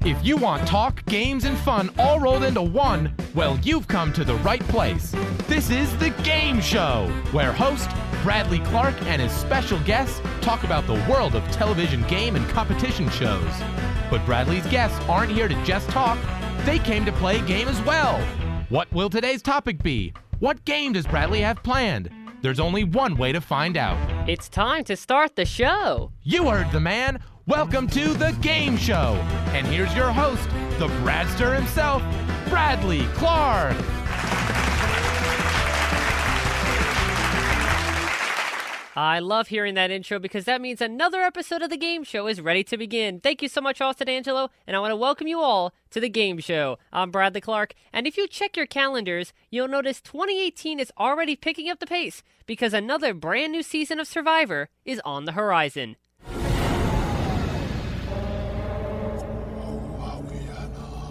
If you want talk, games, and fun all rolled into one, well, you've come to the right place. This is The Game Show, where host Bradley Clarke and his special guests talk about the world of television game and competition shows. But Bradley's guests aren't here to just talk. They came to play a game as well. What will today's topic be? What game does Bradley have planned? There's only one way to find out. It's time to start the show. You heard the man. Welcome to The Game Show. And here's your host, the Bradster himself, Bradley Clarke. I love hearing that intro because that means another episode of The Game Show is ready to begin. Thank you so much, Austin Angelo, and I want to welcome you all to The Game Show. I'm Bradley Clarke, and if you check your calendars, you'll notice 2018 is already picking up the pace because another brand new season of Survivor is on the horizon.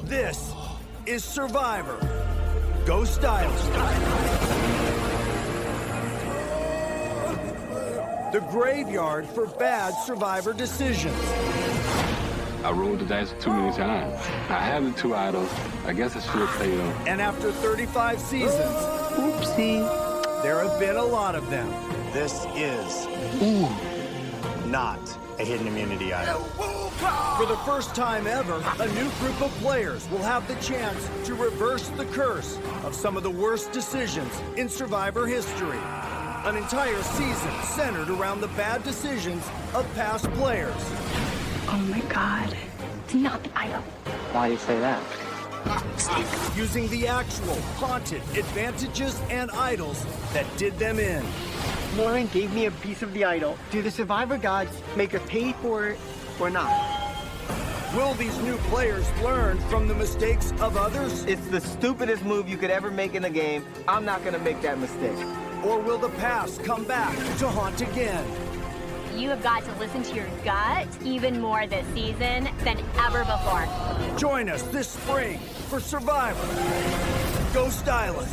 This is Survivor. Ghost Island. The graveyard for bad Survivor decisions. I rolled the dice too many times. I have the two idols. I guess I should have played them. And after 35 seasons, oopsie, there have been a lot of them. This is not a hidden immunity item. For the first time ever, a new group of players will have the chance to reverse the curse of some of the worst decisions in Survivor history. An entire season centered around the bad decisions of past players. oh my god, it's not the item. Why do you say that? Using the actual haunted advantages and idols that did them in. Lauren gave me a piece of the idol. Do the Survivor gods make her pay for it or not? Will these new players learn from the mistakes of others? It's the stupidest move you could ever make in a game. I'm not gonna make that mistake. Or will the past come back to haunt again? You have got to listen to your gut even more this season than ever before. Join us this spring for Survivor Ghost Island.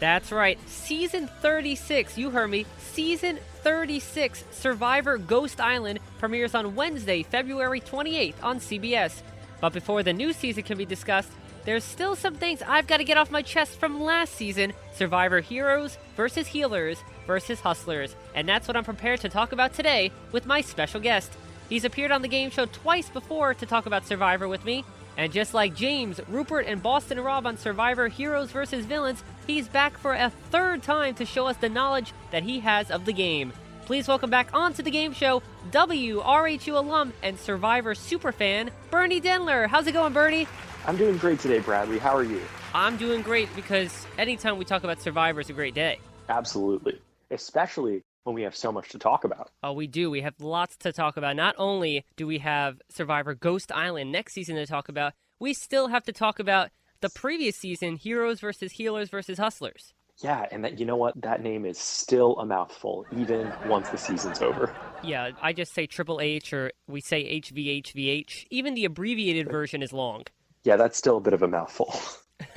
That's right, Season 36, you heard me, Season 36, Survivor Ghost Island premieres on Wednesday, February 28th on CBS. But before the new season can be discussed, there's still some things I've got to get off my chest from last season, Survivor Heroes versus Healers versus Hustlers. And that's what I'm prepared to talk about today with my special guest. He's appeared on the game show twice before to talk about Survivor with me. And just like James, Rupert, and Boston Rob on Survivor Heroes vs. Villains, he's back for a third time to show us the knowledge that he has of the game. Please welcome back onto the game show, WRHU alum and Survivor superfan, Bernie Dennler. How's it going, Bernie? I'm doing great today, Bradley. How are you? I'm doing great because anytime we talk about Survivor is a great day. Absolutely. Especially when we have so much to talk about. Oh, we do. We have lots to talk about. Not only do we have Survivor Ghost Island next season to talk about, we still have to talk about the previous season, Heroes versus Healers versus Hustlers. Yeah, and that, you know what? That name is still a mouthful, even once the season's over. Yeah, I just say Triple H or we say HVHVH. Even the abbreviated version is long. Yeah, that's still a bit of a mouthful.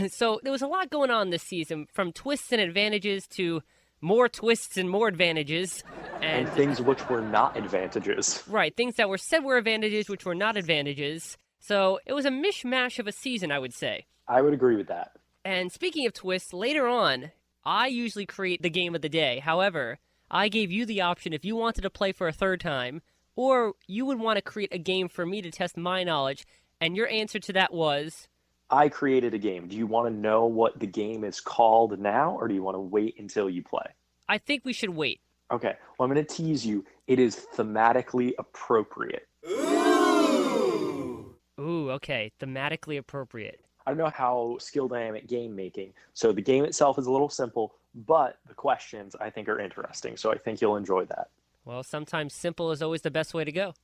So there was a lot going on this season, from twists and advantages to more twists and more advantages. And things which were not advantages. Right, things that were said were advantages which were not advantages. So it was a mishmash of a season, I would say. I would agree with that. And speaking of twists, later on, I usually create the game of the day. However, I gave you the option if you wanted to play for a third time, or you would want to create a game for me to test my knowledge. And your answer to that was? I created a game. Do you want to know what the game is called now, or do you want to wait until you play? I think we should wait. Okay, well, I'm going to tease you. It is thematically appropriate. Ooh, okay, thematically appropriate. I don't know how skilled I am at game making, so the game itself is a little simple, but the questions I think are interesting, so I think you'll enjoy that. Well, sometimes simple is always the best way to go.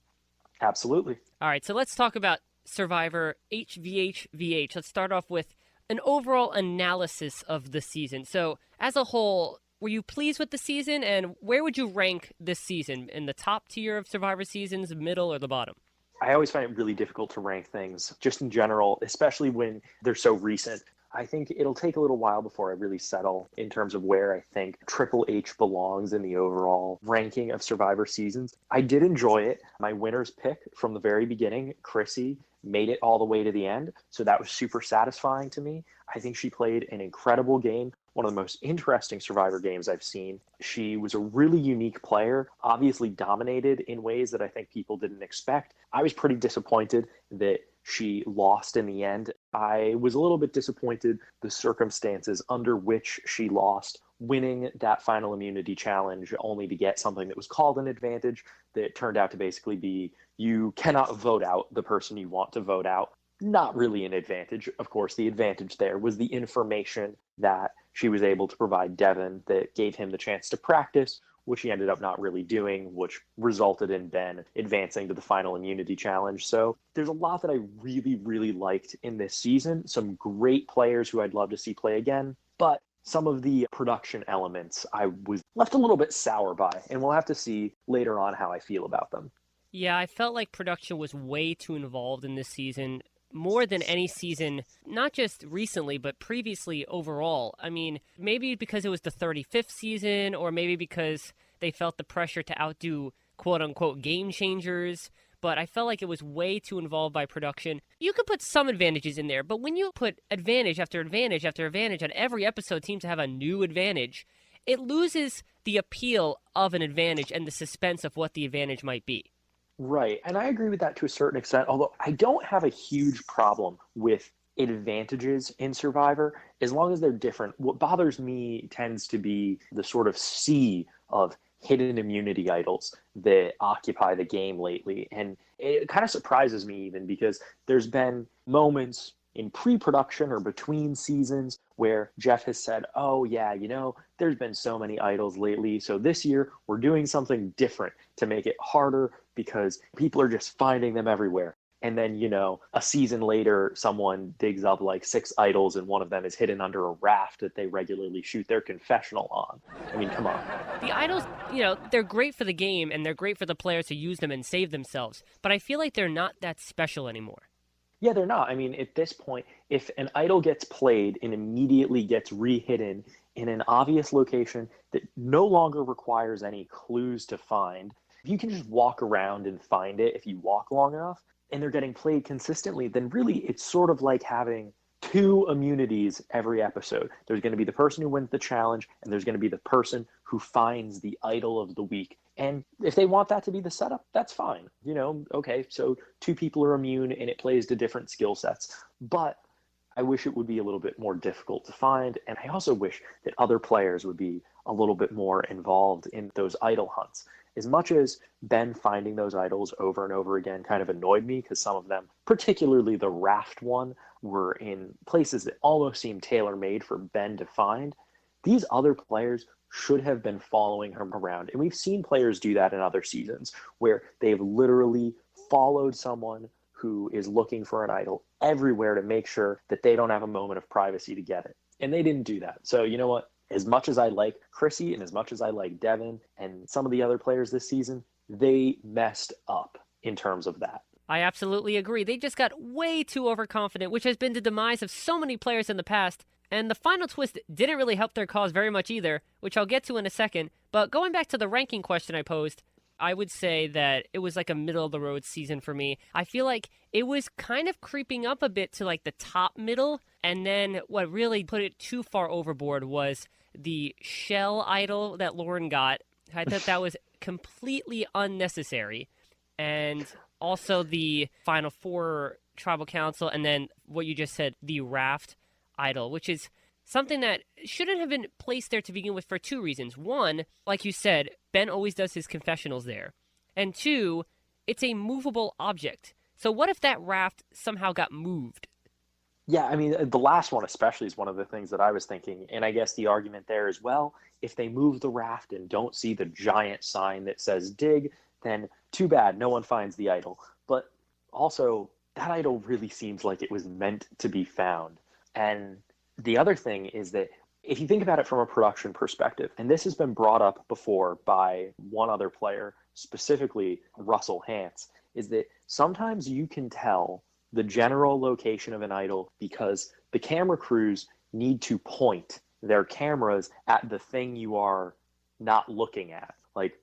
Absolutely. All right, so let's talk about Survivor HVHVH. Let's start off with an overall analysis of the season. So, as a whole, were you pleased with the season, and where would you rank this season? In the top tier of Survivor seasons, middle, or the bottom? I always find it really difficult to rank things, just in general, especially when they're so recent. I think it'll take a little while before I really settle in terms of where I think Triple H belongs in the overall ranking of Survivor seasons. I did enjoy it. My winner's pick from the very beginning, Chrissy, made it all the way to the end. So that was super satisfying to me. I think she played an incredible game, one of the most interesting Survivor games I've seen. She was a really unique player, obviously dominated in ways that I think people didn't expect. I was pretty disappointed that she lost in the end. I was a little bit disappointed the circumstances under which she lost, winning that final immunity challenge only to get something that was called an advantage that turned out to basically be you cannot vote out the person you want to vote out. Not really an advantage. Of course, the advantage there was the information that she was able to provide Devin that gave him the chance to practice, which he ended up not really doing, which resulted in Ben advancing to the final immunity challenge. So there's a lot that I really, really liked in this season. Some great players who I'd love to see play again, but some of the production elements I was left a little bit sour by, and we'll have to see later on how I feel about them. Yeah, I felt like production was way too involved in this season, more than any season, not just recently, but previously overall. I mean, maybe because it was the 35th season, or maybe because they felt the pressure to outdo quote-unquote game changers, but I felt like it was way too involved by production. You could put some advantages in there, but when you put advantage after advantage after advantage, and every episode seems to have a new advantage, it loses the appeal of an advantage and the suspense of what the advantage might be. Right. And I agree with that to a certain extent, although I don't have a huge problem with advantages in Survivor as long as they're different. What bothers me tends to be the sort of sea of hidden immunity idols that occupy the game lately. And it kind of surprises me even because there's been moments in pre-production or between seasons where Jeff has said, oh yeah, there's been so many idols lately. So this year we're doing something different to make it harder because people are just finding them everywhere. And then, a season later, someone digs up like 6 idols and one of them is hidden under a raft that they regularly shoot their confessional on. I mean, come on. The idols, they're great for the game and they're great for the players to use them and save themselves. But I feel like they're not that special anymore. Yeah, they're not. I mean, at this point, if an idol gets played and immediately gets re-hidden in an obvious location that no longer requires any clues to find, if you can just walk around and find it if you walk long enough, and they're getting played consistently, then really it's sort of like having 2 immunities every episode. There's going to be the person who wins the challenge, and there's going to be the person who finds the idol of the week. And if they want that to be the setup, that's fine. Okay, so 2 people are immune and it plays to different skill sets. But I wish it would be a little bit more difficult to find. And I also wish that other players would be a little bit more involved in those idol hunts. As much as Ben finding those idols over and over again kind of annoyed me because some of them, particularly the raft one, were in places that almost seemed tailor-made for Ben to find, these other players should have been following him around. And we've seen players do that in other seasons where they've literally followed someone who is looking for an idol everywhere to make sure that they don't have a moment of privacy to get it. And they didn't do that. So you know what? As much as I like Chrissy and as much as I like Devin and some of the other players this season, they messed up in terms of that. I absolutely agree. They just got way too overconfident, which has been the demise of so many players in the past. And the final twist didn't really help their cause very much either, which I'll get to in a second. But going back to the ranking question I posed, I would say that it was like a middle-of-the-road season for me. I feel like it was kind of creeping up a bit to like the top middle, and then what really put it too far overboard was the shell idol that Lauren got. I thought that was completely unnecessary. And also the Final Four Tribal Council, and then what you just said, the raft idol, which is something that shouldn't have been placed there to begin with for 2 reasons. 1, like you said, Ben always does his confessionals there. And 2, it's a movable object. So what if that raft somehow got moved? Yeah, I mean, the last one especially is one of the things that I was thinking. And I guess the argument there is, well, if they move the raft and don't see the giant sign that says dig, then too bad, no one finds the idol. But also, that idol really seems like it was meant to be found. And the other thing is that if you think about it from a production perspective, and this has been brought up before by one other player, specifically Russell Hantz, is that sometimes you can tell the general location of an idol because the camera crews need to point their cameras at the thing you are not looking at. Like,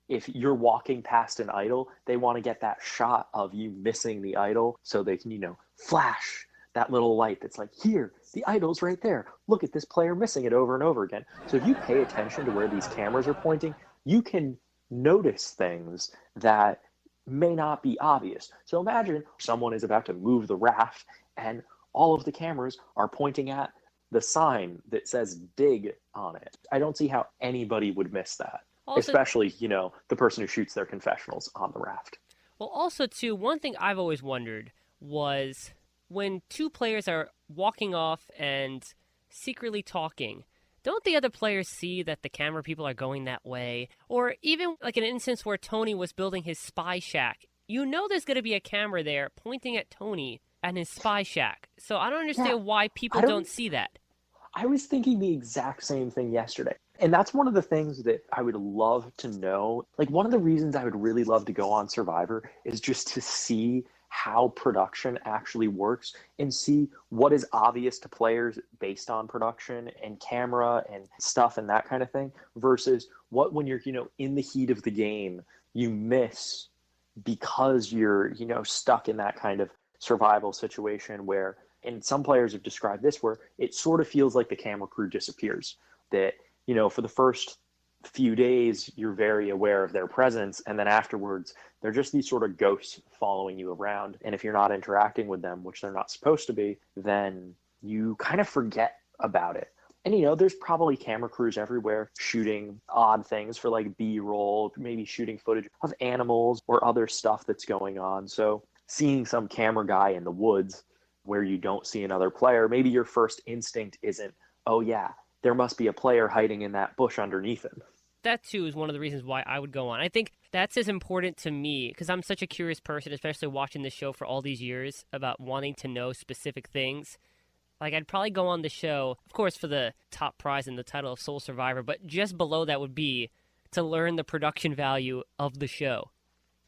if you're walking past an idol, they want to get that shot of you missing the idol so they can, flash that little light that's like, here, the idol's right there. Look at this player missing it over and over again. So if you pay attention to where these cameras are pointing, you can notice things that may not be obvious. So imagine someone is about to move the raft and all of the cameras are pointing at the sign that says dig on it. I don't see how anybody would miss that. Also, especially, the person who shoots their confessionals on the raft. Well, also, too, one thing I've always wondered was when two players are walking off and secretly talking, don't the other players see that the camera people are going that way? Or even like an instance where Tony was building his spy shack. There's going to be a camera there pointing at Tony and his spy shack. So I don't understand why people don't see that. I was thinking the exact same thing yesterday. And that's one of the things that I would love to know. Like, one of the reasons I would really love to go on Survivor is just to see how production actually works and see what is obvious to players based on production and camera and stuff and that kind of thing versus what, when you're, in the heat of the game, you miss because you're, stuck in that kind of survival situation where, and some players have described this, where it sort of feels like the camera crew disappears. That, for the first few days, you're very aware of their presence. And then afterwards, they're just these sort of ghosts following you around. And if you're not interacting with them, which they're not supposed to be, then you kind of forget about it. And, there's probably camera crews everywhere shooting odd things for like B-roll, maybe shooting footage of animals or other stuff that's going on. So seeing some camera guy in the woods where you don't see another player, maybe your first instinct isn't, oh yeah, there must be a player hiding in that bush underneath him. That, too, is one of the reasons why I would go on. I think that's as important to me because I'm such a curious person, especially watching this show for all these years about wanting to know specific things. Like, I'd probably go on the show, of course, for the top prize and the title of Sole Survivor, but just below that would be to learn the production value of the show.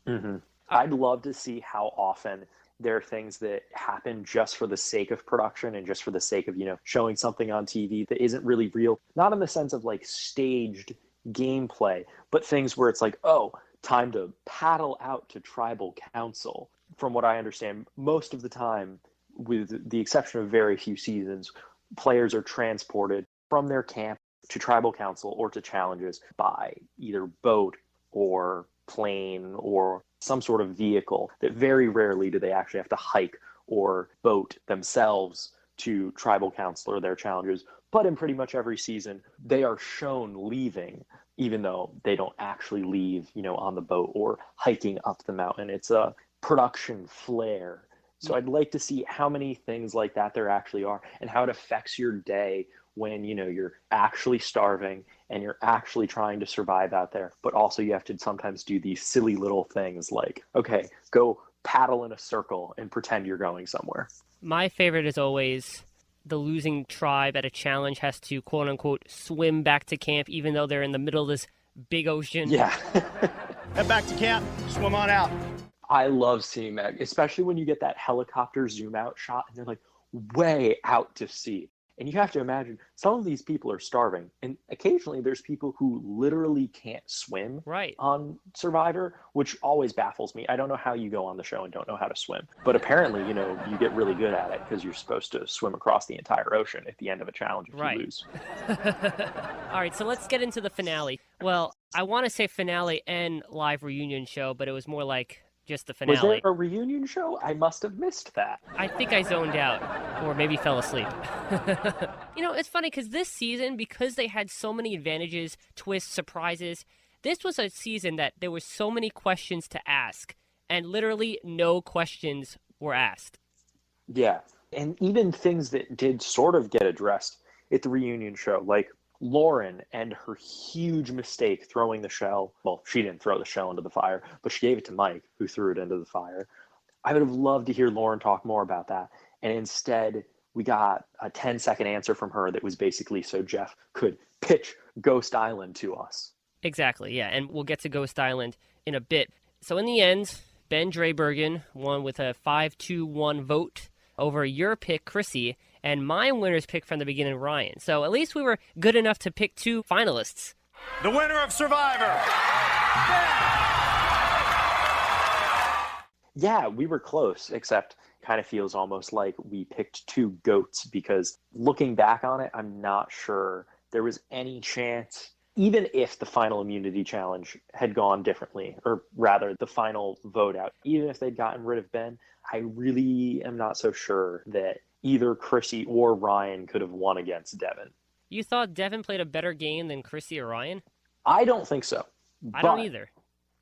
Mm-hmm. I'd love to see how often there are things that happen just for the sake of production and just for the sake of, showing something on TV that isn't really real. Not in the sense of like staged gameplay, but things where it's like, oh, time to paddle out to tribal council. From what I understand, most of the time, with the exception of very few seasons, players are transported from their camp to tribal council or to challenges by either boat or plane or some sort of vehicle. That very rarely do they actually have to hike or boat themselves to tribal council or their challenges. But in pretty much every season, they are shown leaving, even though they don't actually leave, on the boat or hiking up the mountain. It's a production flair. So I'd like to see how many things like that there actually are and how it affects your day when, you're actually starving and you're actually trying to survive out there. But also you have to sometimes do these silly little things like, okay, go paddle in a circle and pretend you're going somewhere. My favorite is always the losing tribe at a challenge has to, quote unquote, swim back to camp, even though they're in the middle of this big ocean. Yeah. Head back to camp, swim on out. I love seeing that, especially when you get that helicopter zoom out shot and they're like way out to sea. And you have to imagine some of these people are starving. And occasionally there's people who literally can't swim on Survivor, which always baffles me. I don't know how you go on the show and don't know how to swim. But apparently, you get really good at it because you're supposed to swim across the entire ocean at the end of a challenge if you lose. All right, so let's get into the finale. Well, I want to say finale and live reunion show, but it was more like just the finale. Was there a reunion show? I must have missed that. I think I zoned out or maybe fell asleep. It's funny because this season, because they had so many advantages, twists, surprises, this was a season that there were so many questions to ask and literally no questions were asked. Yeah, and even things that did sort of get addressed at the reunion show, like Lauren and her huge mistake throwing the shell. Well, she didn't throw the shell into the fire, but she gave it to Mike, who threw it into the fire. I would have loved to hear Lauren talk more about that. And instead, we got a 10-second answer from her that was basically so Jeff could pitch Ghost Island to us. Exactly, yeah. And we'll get to Ghost Island in a bit. So in the end, Ben Driebergen won with a 5-2-1 vote over your pick, Chrissy, and my winner's pick from the beginning, Ryan. So at least we were good enough to pick 2 finalists. The winner of Survivor. Yeah, we were close, except kind of feels almost like we picked 2 goats, because looking back on it, I'm not sure there was any chance, even if the final immunity challenge had gone differently, or rather the final vote out, even if they'd gotten rid of Ben, I really am not so sure that either Chrissy or Ryan could have won against Devin. You thought Devin played a better game than Chrissy or Ryan? I don't think so. I don't either.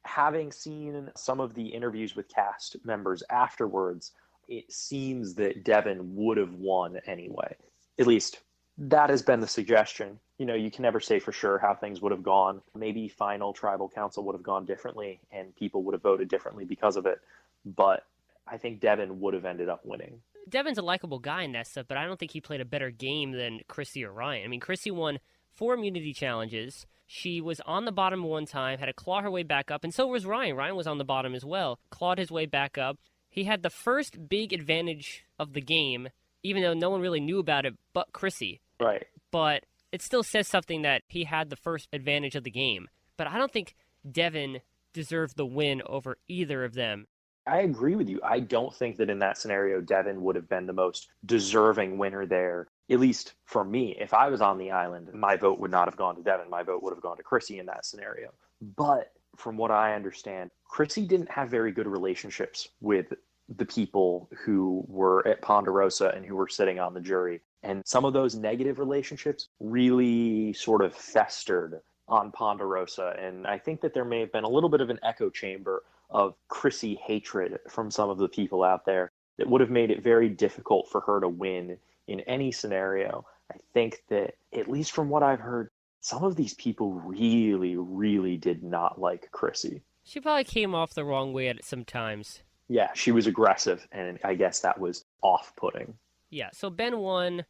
Having seen some of the interviews with cast members afterwards, it seems that Devin would have won anyway. At least that has been the suggestion. You know, you can never say for sure how things would have gone. Maybe final tribal council would have gone differently and people would have voted differently because of it. But I think Devin would have ended up winning. Devin's a likable guy in that stuff, but I don't think he played a better game than Chrissy or Ryan. I mean, Chrissy won 4 immunity challenges. She was on the bottom one time, had to claw her way back up, and so was Ryan. Ryan was on the bottom as well, clawed his way back up. He had the first big advantage of the game, even though no one really knew about it but Chrissy. Right. But it still says something that he had the first advantage of the game. But I don't think Devin deserved the win over either of them. I agree with you. I don't think that in that scenario, Devin would have been the most deserving winner there. At least for me, if I was on the island, my vote would not have gone to Devin. My vote would have gone to Chrissy in that scenario. But from what I understand, Chrissy didn't have very good relationships with the people who were at Ponderosa and who were sitting on the jury. And some of those negative relationships really sort of festered on Ponderosa. And I think that there may have been a little bit of an echo chamber of Chrissy hatred from some of the people out there that would have made it very difficult for her to win in any scenario. I think that, at least from what I've heard, some of these people really, really did not like Chrissy. She probably came off the wrong way at some times. Yeah, she was aggressive, and I guess that was off-putting. Yeah, so Ben won.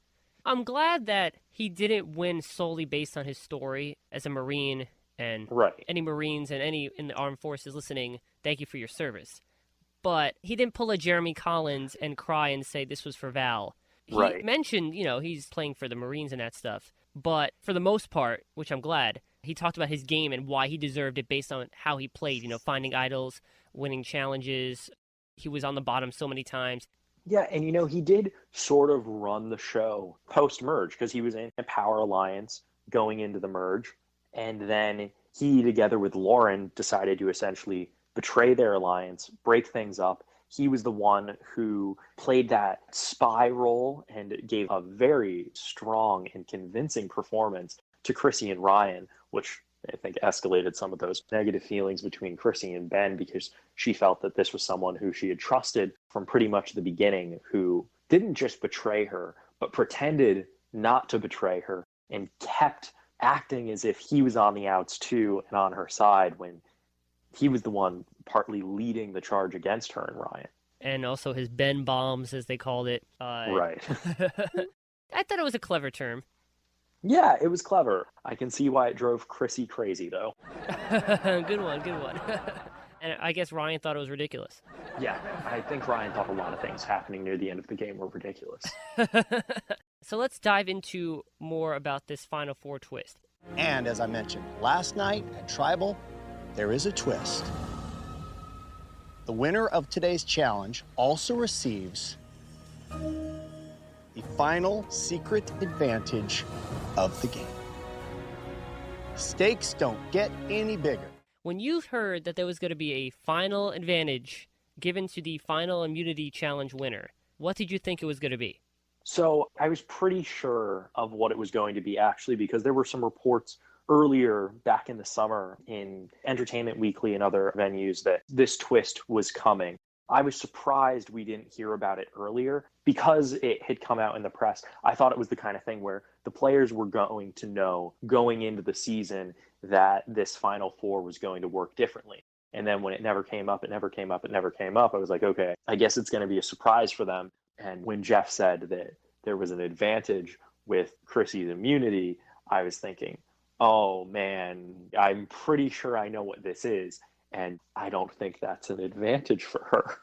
I'm glad that he didn't win solely based on his story as a Marine, and any Marines and any in the armed forces listening, thank you for your service. But he didn't pull a Jeremy Collins and cry and say this was for Val. He mentioned, he's playing for the Marines and that stuff. But for the most part, which I'm glad, he talked about his game and why he deserved it based on how he played, finding idols, winning challenges. He was on the bottom so many times. Yeah, and he did sort of run the show post-merge because he was in a power alliance going into the merge. And then he, together with Lauren, decided to essentially betray their alliance, break things up. He was the one who played that spy role and gave a very strong and convincing performance to Chrissy and Ryan, which I think escalated some of those negative feelings between Chrissy and Ben, because she felt that this was someone who she had trusted from pretty much the beginning, who didn't just betray her, but pretended not to betray her and kept acting as if he was on the outs too and on her side, when he was the one partly leading the charge against her and Ryan. And also his Ben bombs, as they called it. Right. I thought it was a clever term. Yeah, it was clever. I can see why it drove Chrissy crazy, though. Good one. And I guess Ryan thought it was ridiculous. Yeah, I think Ryan thought a lot of things happening near the end of the game were ridiculous. So let's dive into more about this Final Four twist. And as I mentioned last night at Tribal, there is a twist. The winner of today's challenge also receives the final secret advantage of the game. Stakes don't get any bigger. When you heard that there was going to be a final advantage given to the final immunity challenge winner, what did you think it was going to be? So I was pretty sure of what it was going to be, actually, because there were some reports earlier back in the summer in Entertainment Weekly and other venues that this twist was coming. I was surprised we didn't hear about it earlier because it had come out in the press. I thought it was the kind of thing where the players were going to know going into the season that this Final Four was going to work differently. And then when it never came up, I was like, okay, I guess it's going to be a surprise for them. And when Jeff said that there was an advantage with Chrissy's immunity, I was thinking, oh man, I'm pretty sure I know what this is. And I don't think that's an advantage for her.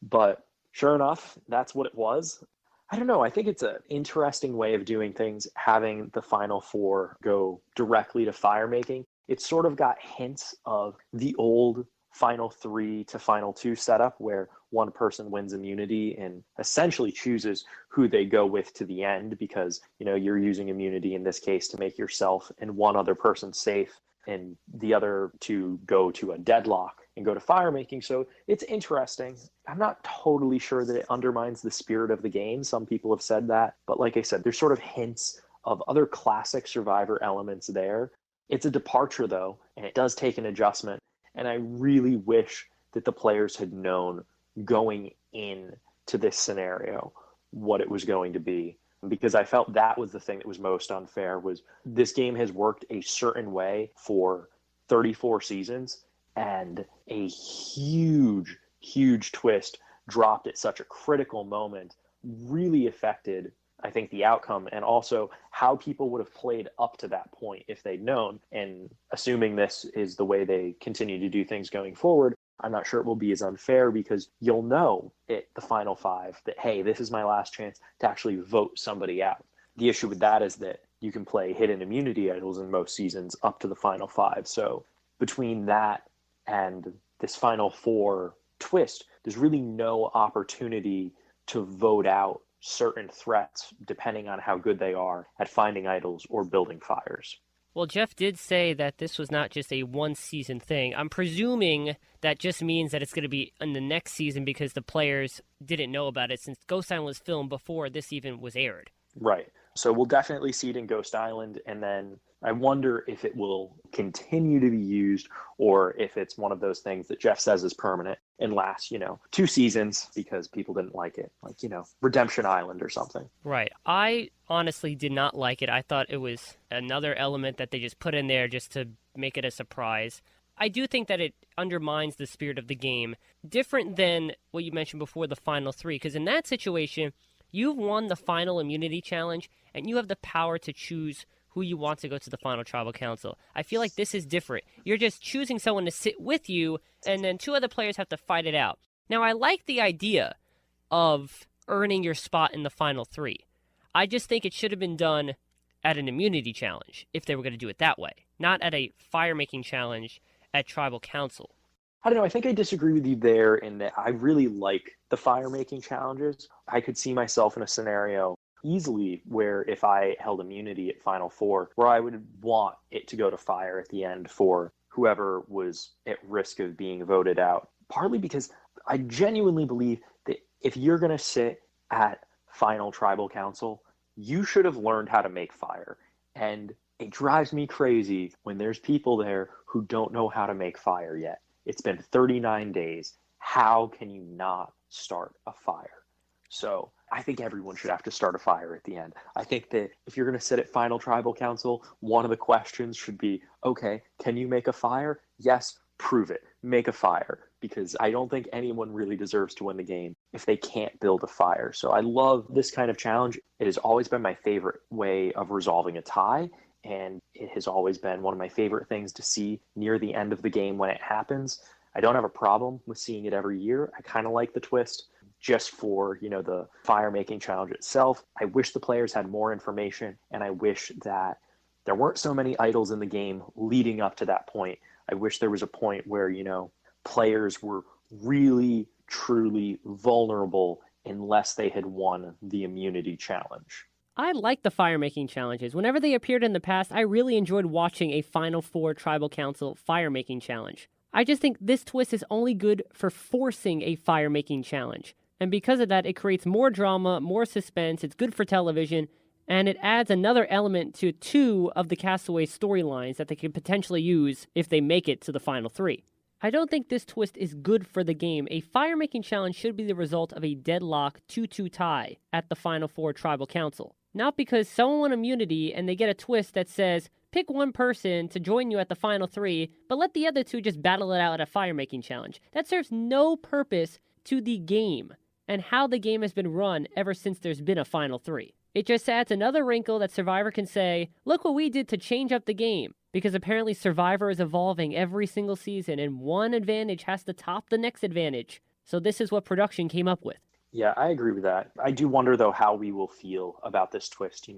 But sure enough, that's what it was. I don't know. I think it's an interesting way of doing things, having the Final Four go directly to fire making. It's sort of got hints of the old Final 3 to Final 2 setup where one person wins immunity and essentially chooses who they go with to the end because, you're using immunity in this case to make yourself and one other person safe and the other to go to a deadlock and go to fire making. So it's interesting. I'm not totally sure that it undermines the spirit of the game. Some people have said that. But like I said, there's sort of hints of other classic Survivor elements there. It's a departure, though, and it does take an adjustment. And I really wish that the players had known going in to this scenario what it was going to be, because I felt that was the thing that was most unfair. Was this game has worked a certain way for 34 seasons, and a huge twist dropped at such a critical moment really affected, I think, the outcome and also how people would have played up to that point if they'd known. And assuming this is the way they continue to do things going forward, I'm not sure it will be as unfair because you'll know at the final 5 that, hey, this is my last chance to actually vote somebody out. The issue with that is that you can play hidden immunity idols in most seasons up to the final 5. So between that and this Final Four twist, there's really no opportunity to vote out certain threats depending on how good they are at finding idols or building fires. Well, Jeff did say that this was not just a one-season thing. I'm presuming that just means that it's going to be in the next season because the players didn't know about it since Ghost Island was filmed before this even was aired. Right. So we'll definitely see it in Ghost Island, and then I wonder if it will continue to be used or if it's one of those things that Jeff says is permanent and lasts, 2 seasons because people didn't like it, like, Redemption Island or something. Right. I honestly did not like it. I thought it was another element that they just put in there just to make it a surprise. I do think that it undermines the spirit of the game, different than what you mentioned before, the Final 3, because in that situation, you've won the final immunity challenge, and you have the power to choose who you want to go to the final tribal council. I feel like this is different. You're just choosing someone to sit with you, and then 2 other players have to fight it out. Now, I like the idea of earning your spot in the Final 3. I just think it should have been done at an immunity challenge, if they were going to do it that way, not at a fire-making challenge at tribal council. I don't know. I think I disagree with you there in that I really like the fire-making challenges. I could see myself in a scenario easily where if I held immunity at Final 4, where I would want it to go to fire at the end for whoever was at risk of being voted out. Partly because I genuinely believe that if you're going to sit at Final Tribal Council, you should have learned how to make fire. And it drives me crazy when there's people there who don't know how to make fire yet. It's been 39 days. How can you not start a fire? So I think everyone should have to start a fire at the end. I think that if you're going to sit at Final Tribal Council, one of the questions should be, okay, can you make a fire? Yes, prove it. Make a fire. Because I don't think anyone really deserves to win the game if they can't build a fire. So I love this kind of challenge. It has always been my favorite way of resolving a tie. And it has always been one of my favorite things to see near the end of the game when it happens. I don't have a problem with seeing it every year. I kind of like the twist just for, the fire-making challenge itself. I wish the players had more information, and I wish that there weren't so many idols in the game leading up to that point. I wish there was a point where, players were really, truly vulnerable unless they had won the immunity challenge. I like the fire-making challenges. Whenever they appeared in the past, I really enjoyed watching a Final Four Tribal Council fire-making challenge. I just think this twist is only good for forcing a fire-making challenge. And because of that, it creates more drama, more suspense, it's good for television, and it adds another element to 2 of the Castaway storylines that they could potentially use if they make it to the Final 3. I don't think this twist is good for the game. A fire-making challenge should be the result of a deadlock 2-2 tie at the Final Four Tribal Council. Not because someone won immunity and they get a twist that says, pick one person to join you at the Final 3, but let the other 2 just battle it out at a fire-making challenge. That serves no purpose to the game and how the game has been run ever since there's been a Final 3. It just adds another wrinkle that Survivor can say, look what we did to change up the game. because apparently Survivor is evolving every single season, and one advantage has to top the next advantage. So this is what production came up with. Yeah, I agree with that. I do wonder, though, how we will feel about this twist,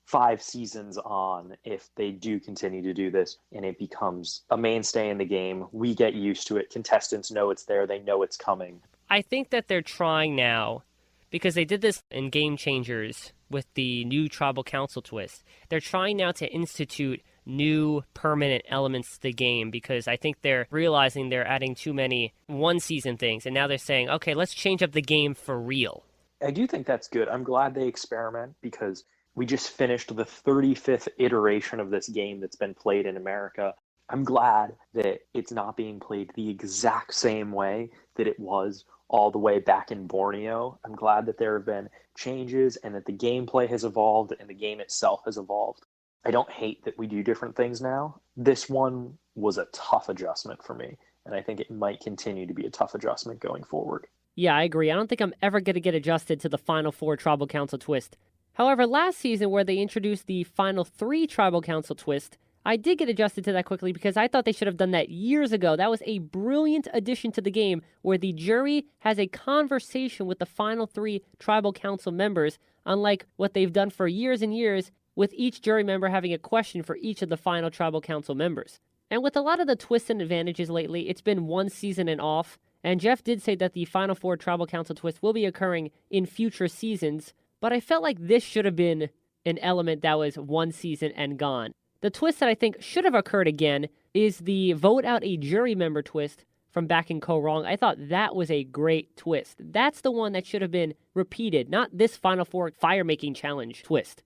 5 seasons on, if they do continue to do this and it becomes a mainstay in the game. We get used to it. Contestants know it's there. They know it's coming. I think that they're trying now, because they did this in Game Changers with the new Tribal Council twist. They're trying now to institute new permanent elements to the game, because I think they're realizing they're adding too many one-season things, and now they're saying, okay, let's change up the game for real. I do think that's good. I'm glad they experiment, because we just finished the 35th iteration of this game that's been played in America. I'm glad that it's not being played the exact same way that it was all the way back in Borneo. I'm glad that there have been changes and that the gameplay has evolved and the game itself has evolved. I don't hate that we do different things now. This one was a tough adjustment for me, and I think it might continue to be a tough adjustment going forward. Yeah, I agree. I don't think I'm ever going to get adjusted to the Final 4 Tribal Council twist. However, last season where they introduced the Final 3 Tribal Council twist, I did get adjusted to that quickly because I thought they should have done that years ago. That was a brilliant addition to the game where the jury has a conversation with the Final 3 Tribal Council members, unlike what they've done for years and years, with each jury member having a question for each of the final Tribal Council members. And with a lot of the twists and advantages lately, it's been one season and off, and Jeff did say that the Final 4 Tribal Council twist will be occurring in future seasons, but I felt like this should have been an element that was one season and gone. The twist that I think should have occurred again is the vote out a jury member twist from back in Co Wrong. I thought that was a great twist. That's the one that should have been repeated, not this Final 4 fire-making challenge twist.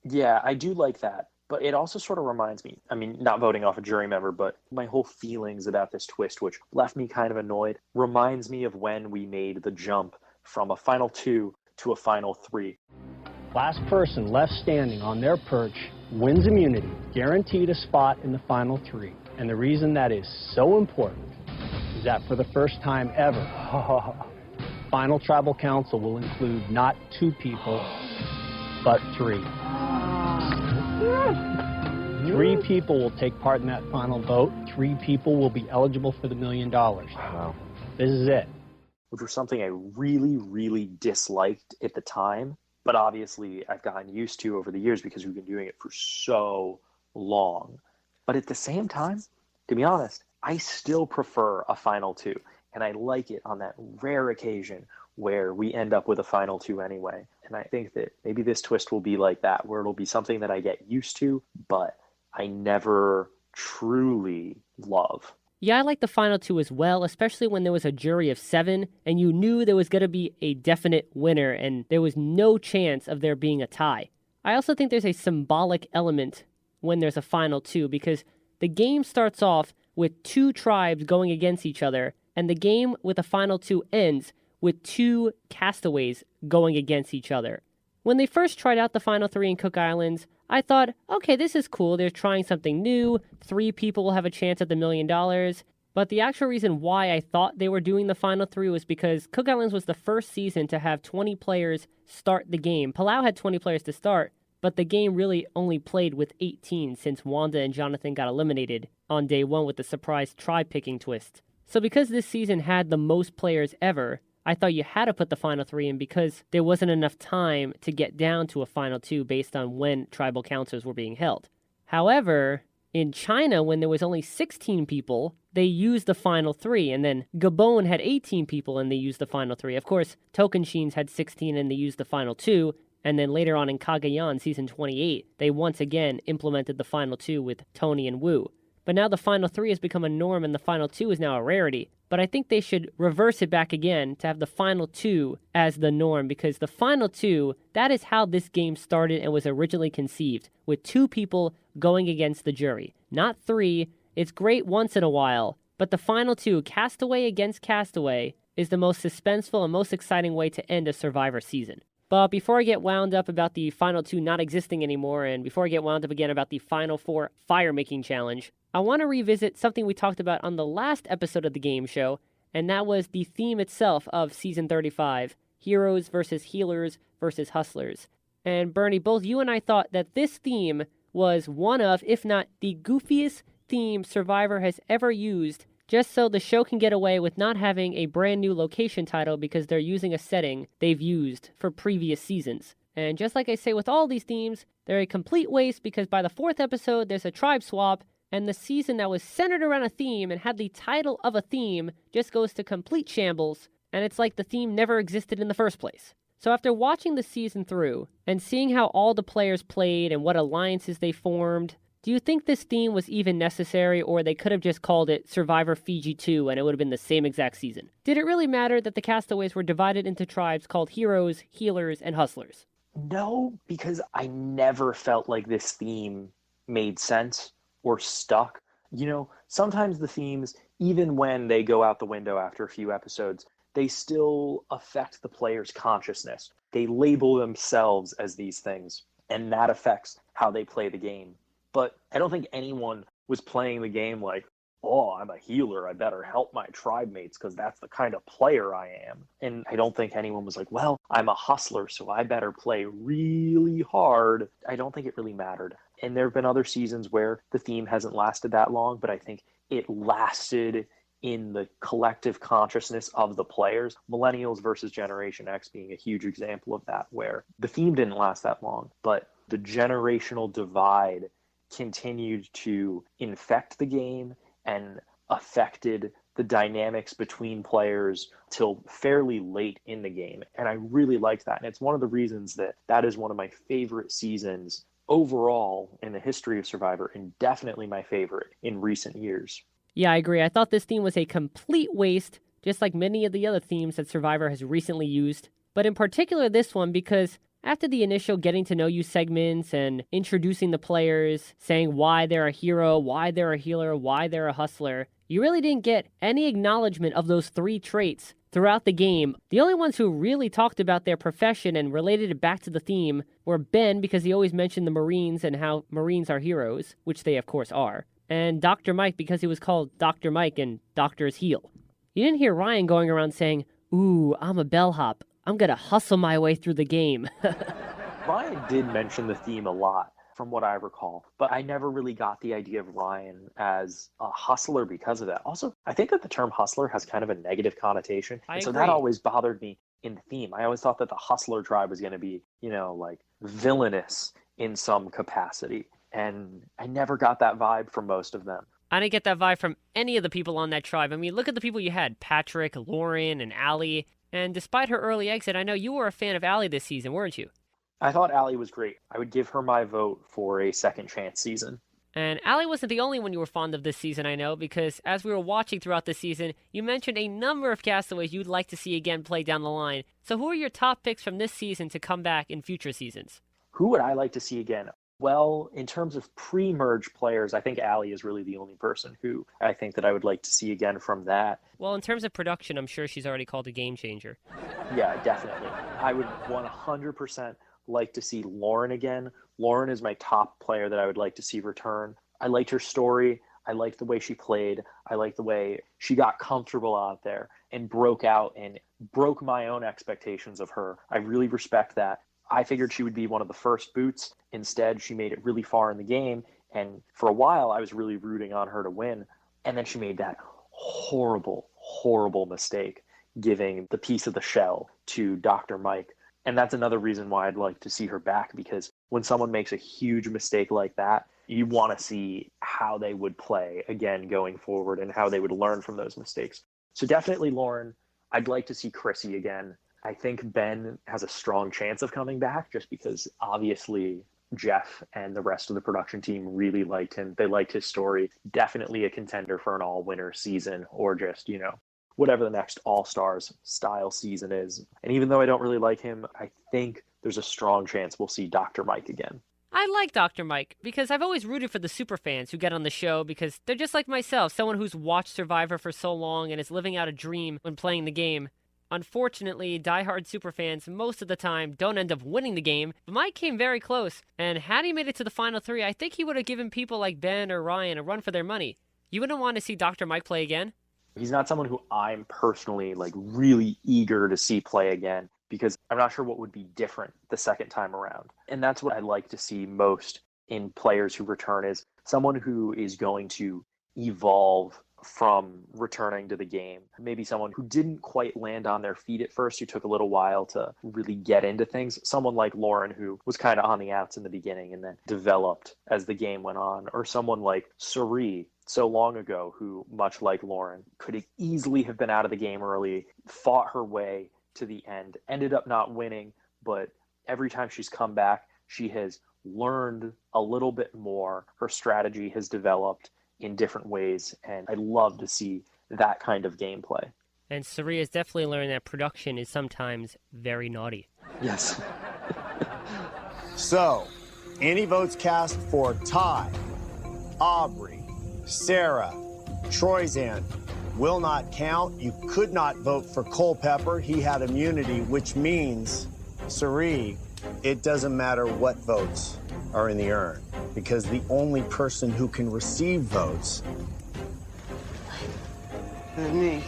Yeah, I do like that. But it also sort of reminds me, not voting off a jury member, but my whole feelings about this twist, which left me kind of annoyed, reminds me of when we made the jump from a Final 2 to a Final 3. Last person left standing on their perch wins immunity, guaranteed a spot in the Final 3. And the reason that is so important is that for the first time ever, Final Tribal Council will include not 2 people, but 3. 3 people will take part in that final vote. 3 people will be eligible for the $1 million. Wow. This is it. Which was something I really, really disliked at the time, but obviously I've gotten used to over the years because we've been doing it for so long. But at the same time, to be honest, I still prefer a Final 2, and I like it on that rare occasion where we end up with a Final 2 anyway. And I think that maybe this twist will be like that, where it'll be something that I get used to, but I never truly love. Yeah, I like the Final 2 as well, especially when there was a jury of 7, and you knew there was going to be a definite winner, and there was no chance of there being a tie. I also think there's a symbolic element when there's a Final 2, because the game starts off with 2 tribes going against each other, and the game with a Final 2 ends with 2 castaways going against each other. When they first tried out the Final 3 in Cook Islands, I thought, okay, this is cool. They're trying something new. 3 people will have a chance at the $1 million. But the actual reason why I thought they were doing the Final 3 was because Cook Islands was the first season to have 20 players start the game. Palau had 20 players to start, but the game really only played with 18 since Wanda and Jonathan got eliminated on day 1 with the surprise tribe-picking twist. So because this season had the most players ever, I thought you had to put the Final 3 in because there wasn't enough time to get down to a Final 2 based on when tribal councils were being held. However, in China, when there was only 16 people, they used the Final 3, and then Gabon had 18 people and they used the Final 3. Of course, Tocantins had 16 and they used the Final 2, and then later on in Cagayan, season 28, they once again implemented the Final 2 with Tony and Wu. But now the Final 3 has become a norm and the Final 2 is now a rarity. But I think they should reverse it back again to have the Final 2 as the norm, because the Final 2, that is how this game started and was originally conceived, with 2 people going against the jury. Not 3. It's great once in a while, but the Final 2, Castaway against Castaway, is the most suspenseful and most exciting way to end a Survivor season. But before I get wound up about the Final 2 not existing anymore, and before I get wound up again about the Final 4 fire-making challenge, I want to revisit something we talked about on the last episode of the game show, and that was the theme itself of Season 35, Heroes versus Healers versus Hustlers. And Bernie, both you and I thought that this theme was one of, if not the goofiest theme Survivor has ever used, just so the show can get away with not having a brand new location title because they're using a setting they've used for previous seasons. And just like I say with all these themes, they're a complete waste because by the 4th episode, there's a tribe swap, and the season that was centered around a theme and had the title of a theme just goes to complete shambles, and it's like the theme never existed in the first place. So after watching the season through and seeing how all the players played and what alliances they formed, do you think this theme was even necessary, or they could have just called it Survivor Fiji 2 and it would have been the same exact season? Did it really matter that the castaways were divided into tribes called heroes, healers, and hustlers? No, because I never felt like this theme made sense or stuck. You know, sometimes the themes, even when they go out the window after a few episodes, they still affect the player's consciousness. They label themselves as these things, and that affects how they play the game. But I don't think anyone was playing the game like, oh, I'm a healer, I better help my tribe mates because that's the kind of player I am. And I don't think anyone was like, well, I'm a hustler, so I better play really hard. I don't think it really mattered. And there have been other seasons where the theme hasn't lasted that long, but I think it lasted in the collective consciousness of the players. Millennials versus Generation X being a huge example of that, where the theme didn't last that long, but the generational divide continued to infect the game and affected the dynamics between players till fairly late in the game. And I really liked that. And it's one of the reasons that is one of my favorite seasons overall in the history of Survivor, and definitely my favorite in recent years. Yeah, I agree. I thought this theme was a complete waste, just like many of the other themes that Survivor has recently used. But in particular this one, because after the initial getting to know you segments and introducing the players, saying why they're a hero, why they're a healer, why they're a hustler, you really didn't get any acknowledgement of those 3 traits throughout the game. The only ones who really talked about their profession and related it back to the theme were Ben, because he always mentioned the Marines and how Marines are heroes, which they of course are, and Dr. Mike, because he was called Dr. Mike and doctors heal. You didn't hear Ryan going around saying, ooh, I'm a bellhop, I'm gonna hustle my way through the game. Ryan did mention the theme a lot, from what I recall, but I never really got the idea of Ryan as a hustler because of that. Also, I think that the term hustler has kind of a negative connotation, and so that always bothered me in the theme. I always thought that the hustler tribe was going to be, you know, like villainous in some capacity, and I never got that vibe from most of them. I didn't get that vibe from any of the people on that tribe. I mean, look at the people you had, Patrick, Lauren, and Allie. And despite her early exit, I know you were a fan of Allie this season, weren't you? I thought Allie was great. I would give her my vote for a second chance season. And Allie wasn't the only one you were fond of this season, I know, because as we were watching throughout the season, you mentioned a number of castaways you'd like to see again play down the line. So who are your top picks from this season to come back in future seasons? Who would I like to see again? Well, in terms of pre-merge players, I think Allie is really the only person who I think that I would like to see again from that. Well, in terms of production, I'm sure she's already called a game changer. Yeah, definitely. I would 100% like to see Lauren again. Lauren is my top player that I would like to see return. I liked her story. I liked the way she played. I liked the way she got comfortable out there and broke out and broke my own expectations of her. I really respect that. I figured she would be one of the first boots. Instead, she made it really far in the game. And for a while, I was really rooting on her to win. And then she made that horrible, horrible mistake, giving the piece of the shell to Dr. Mike. And that's another reason why I'd like to see her back, because when someone makes a huge mistake like that, you want to see how they would play again going forward and how they would learn from those mistakes. So definitely Lauren. I'd like to see Chrissy again. I think Ben has a strong chance of coming back just because obviously Jeff and the rest of the production team really liked him. They liked his story. Definitely a contender for an all-winner season, or just, you know, whatever the next All-Stars style season is. And even though I don't really like him, I think there's a strong chance we'll see Dr. Mike again. I like Dr. Mike because I've always rooted for the superfans who get on the show because they're just like myself, someone who's watched Survivor for so long and is living out a dream when playing the game. Unfortunately, diehard superfans most of the time don't end up winning the game, but Mike came very close, and had he made it to the final 3, I think he would have given people like Ben or Ryan a run for their money. You wouldn't want to see Dr. Mike play again? He's not someone who I'm personally really eager to see play again, because I'm not sure what would be different the second time around. And that's what I like to see most in players who return is someone who is going to evolve from returning to the game. Maybe someone who didn't quite land on their feet at first, who took a little while to really get into things. Someone like Lauren, who was kind of on the outs in the beginning and then developed as the game went on. Or someone like Suri, so long ago, who, much like Lauren, could easily have been out of the game early, fought her way to the end, ended up not winning, but every time she's come back, she has learned a little bit more. Her strategy has developed in different ways, and I love to see that kind of gameplay. And Suri has definitely learned that production is sometimes very naughty. Yes. So, any votes cast for Ty, Aubrey, Sarah, Troyzan will not count. You could not vote for Culpepper. He had immunity, which means, Suri, it doesn't matter what votes are in the urn, because the only person who can receive votes Me.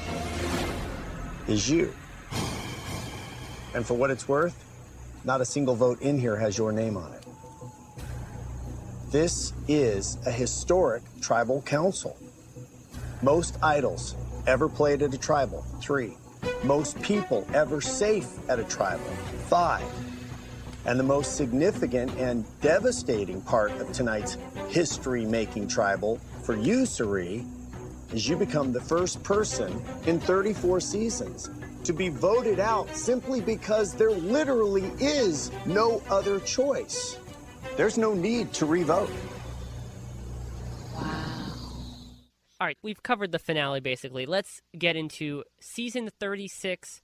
is you. And for what it's worth, not a single vote in here has your name on it. This is a historic tribal council. Most idols ever played at a tribal, 3. Most people ever safe at a tribal, 5. And the most significant and devastating part of tonight's history-making tribal for you, Suri, is you become the first person in 34 seasons to be voted out simply because there literally is no other choice. There's no need to revote. All right, we've covered the finale, basically. Let's get into Season 36,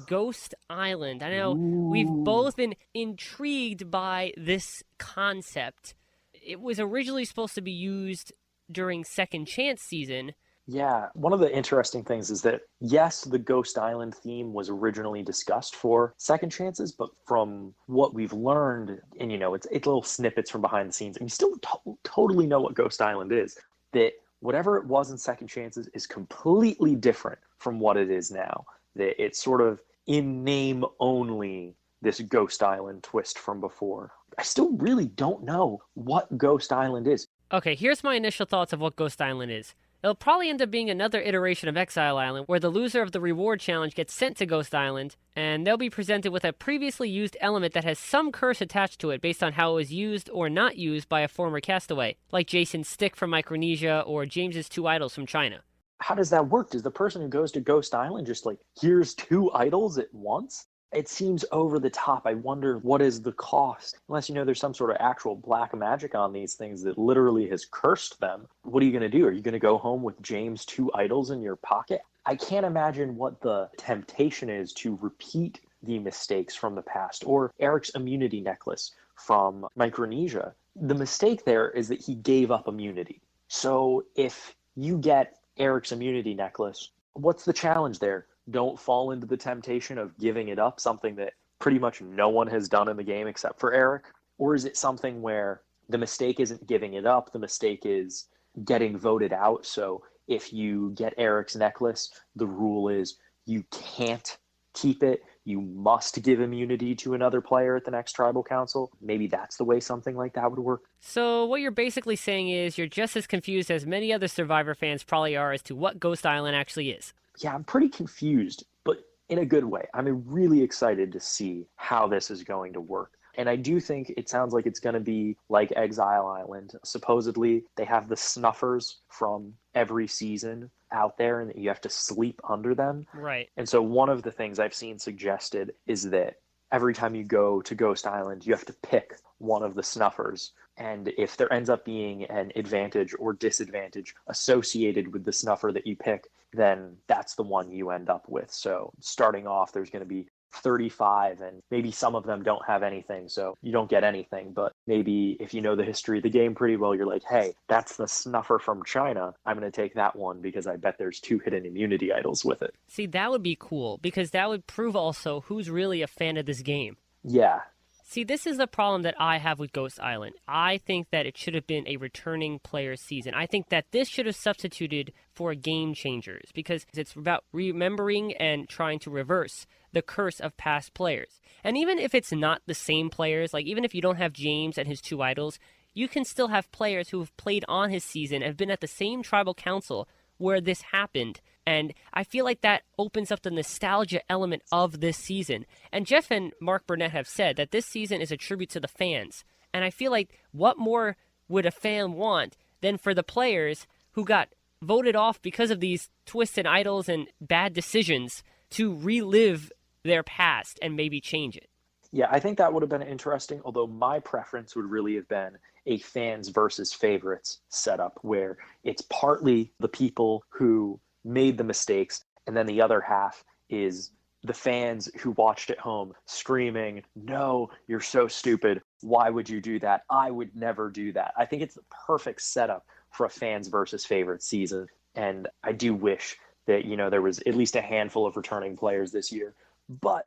Ghost Island. I know we've both been intrigued by this concept. It was originally supposed to be used during Second Chance season. Yeah, one of the interesting things is that, yes, the Ghost Island theme was originally discussed for Second Chances, but from what we've learned, and it's little snippets from behind the scenes, and we still don't totally know what Ghost Island is, that whatever it was in Second Chances is completely different from what it is now. That it's sort of in name only this Ghost Island twist from before. I still really don't know what Ghost Island is. Okay, here's my initial thoughts of what Ghost Island is. It'll probably end up being another iteration of Exile Island, where the loser of the reward challenge gets sent to Ghost Island, and they'll be presented with a previously used element that has some curse attached to it based on how it was used or not used by a former castaway, like Jason's stick from Micronesia or James's 2 idols from China. How does that work? Does the person who goes to Ghost Island just here's 2 idols at once? It seems over the top. I wonder what is the cost? Unless there's some sort of actual black magic on these things that literally has cursed them. What are you going to do? Are you going to go home with James' 2 idols in your pocket? I can't imagine what the temptation is to repeat the mistakes from the past, or Eric's immunity necklace from Micronesia. The mistake there is that he gave up immunity. So if you get Eric's immunity necklace, what's the challenge there? Don't fall into the temptation of giving it up, something that pretty much no one has done in the game except for Eric? Or is it something where the mistake isn't giving it up, the mistake is getting voted out? So if you get Eric's necklace, the rule is you can't keep it. You must give immunity to another player at the next tribal council. Maybe that's the way something like that would work. So what you're basically saying is you're just as confused as many other Survivor fans probably are as to what Ghost Island actually is. Yeah, I'm pretty confused, but in a good way. I'm really excited to see how this is going to work. And I do think it sounds like it's going to be like Exile Island. Supposedly, they have the snuffers from every season out there and that you have to sleep under them. Right. And so one of the things I've seen suggested is that every time you go to Ghost Island, you have to pick one of the snuffers. And if there ends up being an advantage or disadvantage associated with the snuffer that you pick, then that's the one you end up with. So starting off, there's going to be 35, and maybe some of them don't have anything, so you don't get anything. But maybe if you know the history of the game pretty well, you're like, hey, that's the snuffer from China. I'm going to take that one because I bet there's 2 hidden immunity idols with it. See, that would be cool, because that would prove also who's really a fan of this game. Yeah. See, this is the problem that I have with Ghost Island. I think that it should have been a returning player season. I think that this should have substituted for Game Changers, because it's about remembering and trying to reverse the curse of past players. And even if it's not the same players, like even if you don't have James and his 2 idols, you can still have players who have played on his season, have been at the same tribal council where this happened. And I feel like that opens up the nostalgia element of this season. And Jeff and Mark Burnett have said that this season is a tribute to the fans. And I feel like what more would a fan want than for the players who got voted off because of these twists and idols and bad decisions to relive their past and maybe change it? Yeah, I think that would have been interesting, although my preference would really have been a fans versus favorites setup where it's partly the people who made the mistakes, and then the other half is the fans who watched at home screaming, "No, you're so stupid. Why would you do that? I would never do that." I think it's the perfect setup for a fans versus favorites season. And I do wish that, there was at least a handful of returning players this year. But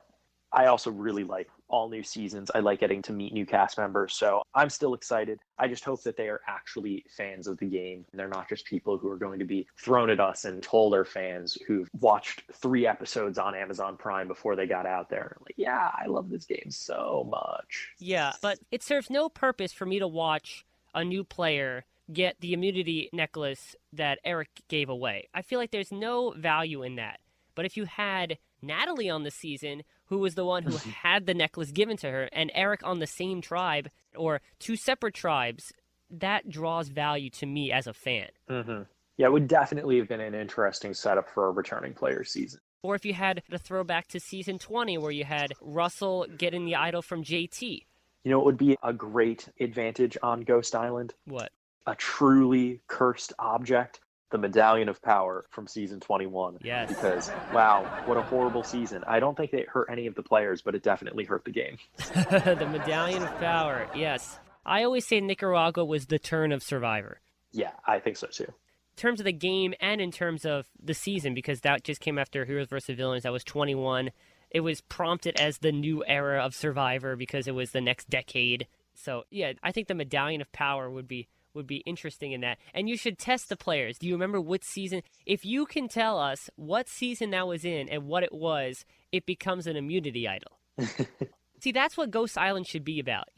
I also really like all new seasons. I like getting to meet new cast members. So I'm still excited. I just hope that they are actually fans of the game. And they're not just people who are going to be thrown at us and told our fans who've watched 3 episodes on Amazon Prime before they got out there. Like, yeah, I love this game so much. Yeah, but it serves no purpose for me to watch a new player get the immunity necklace that Eric gave away. I feel like there's no value in that. But if you had Natalie on the season, who was the one who had the necklace given to her, and Eric on the same tribe or 2 separate tribes, that draws value to me as a fan. Mm-hmm. Yeah, it would definitely have been an interesting setup for a returning player season. Or if you had the throwback to season 20 where you had Russell getting the idol from JT. It would be a great advantage on Ghost Island? What? A truly cursed object. The Medallion of Power from season 21. Yes. Because, wow, what a horrible season. I don't think it hurt any of the players, but it definitely hurt the game. The Medallion of Power, yes. I always say Nicaragua was the turn of Survivor. Yeah, I think so too. In terms of the game and in terms of the season, because that just came after Heroes vs. Villains, that was 21. It was prompted as the new era of Survivor because it was the next decade. So, yeah, I think the Medallion of Power would be interesting in that. And you should test the players. Do you remember what season? If you can tell us what season that was in and what it was, it becomes an immunity idol. See, that's what Ghost Island should be about.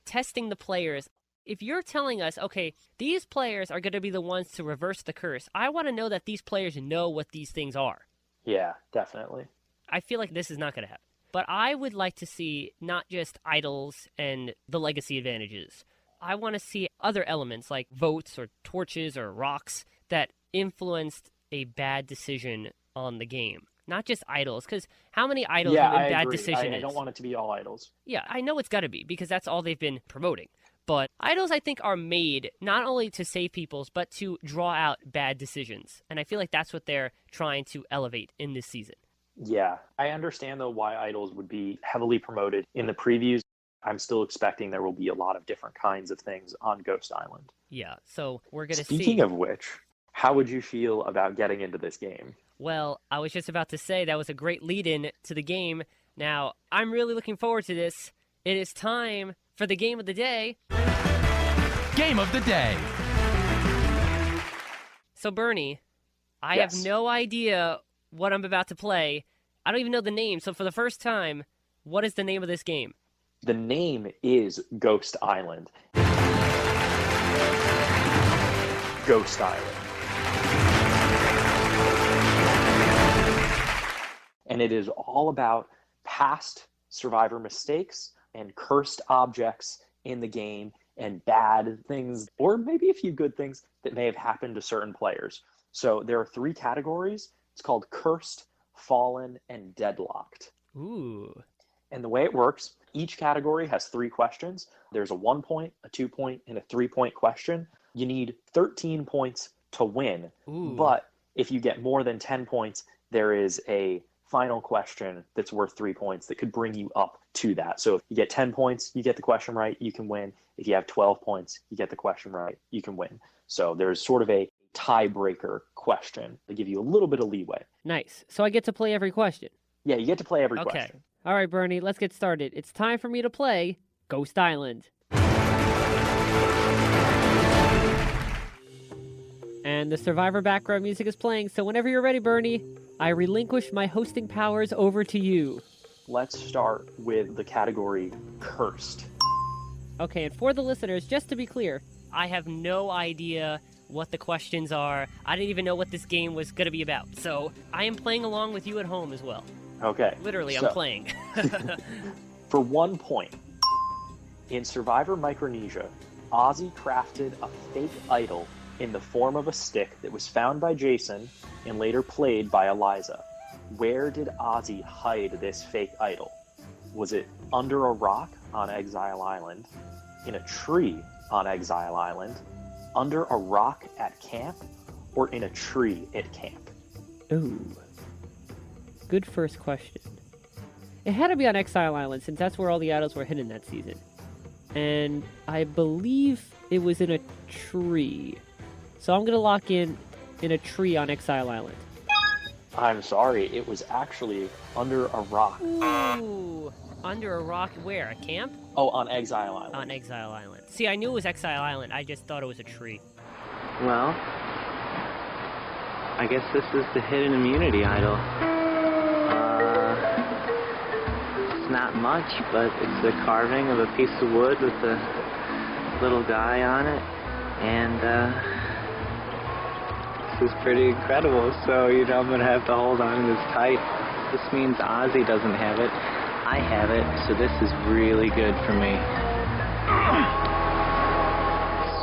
Testing the players. If you're telling us, okay, these players are going to be the ones to reverse the curse, I want to know that these players know what these things are. Yeah, definitely. I feel like this is not going to happen. But I would like to see not just idols and the legacy advantages. I want to see other elements like votes or torches or rocks that influenced a bad decision on the game. Not just idols, because how many idols have been bad decisions? I don't want it to be all idols. Yeah, I know it's got to be, because that's all they've been promoting. But idols, I think, are made not only to save people's, but to draw out bad decisions. And I feel like that's what they're trying to elevate in this season. Yeah, I understand, though, why idols would be heavily promoted in the previews. I'm still expecting there will be a lot of different kinds of things on Ghost Island. Yeah, so we're going to see. Speaking of which, how would you feel about getting into this game? Well, I was just about to say that was a great lead-in to the game. Now, I'm really looking forward to this. It is time for the game of the day. Game of the day. So, Bernie, I Yes. have no idea what I'm about to play. I don't even know the name. So, for the first time, what is the name of this game? The name is Ghost Island. Ghost Island. And it is all about past Survivor mistakes and cursed objects in the game and bad things, or maybe a few good things that may have happened to certain players. So there are 3 categories. It's called Cursed, Fallen, and Deadlocked. Ooh. And the way it works, each category has 3 questions. There's a 1-point, a 2-point, and a 3-point question. You need 13 points to win. Ooh. But if you get more than 10 points, there is a final question that's worth 3 points that could bring you up to that. So if you get 10 points, you get the question right, you can win. If you have 12 points, you get the question right, you can win. So there's sort of a tiebreaker question to give you a little bit of leeway. Nice. So I get to play every question. Yeah, you get to play every Okay. question. All right, Bernie, let's get started. It's time for me to play Ghost Island. And the Survivor background music is playing, so whenever you're ready, Bernie, I relinquish my hosting powers over to you. Let's start with the category Cursed. Okay, and for the listeners, just to be clear, I have no idea what the questions are. I didn't even know what this game was going to be about. So I am playing along with you at home as well. Okay. Literally, I'm playing. For 1 point, in Survivor Micronesia, Ozzy crafted a fake idol in the form of a stick that was found by Jason and later played by Eliza. Where did Ozzy hide this fake idol? Was it under a rock on Exile Island, in a tree on Exile Island, under a rock at camp, or in a tree at camp? Ooh. Good first question. It had to be on Exile Island, since that's where all the idols were hidden that season. And I believe it was in a tree. So I'm going to lock in a tree on Exile Island. I'm sorry, it was actually under a rock. Ooh. Under a rock where? A camp? Oh, on Exile Island. On Exile Island. See, I knew it was Exile Island. I just thought it was a tree. Well, I guess this is the hidden immunity idol. It's not much, but it's the carving of a piece of wood with a little guy on it. And, this is pretty incredible. So, I'm going to have to hold on to this tight. This means Ozzy doesn't have it. I have it, so this is really good for me.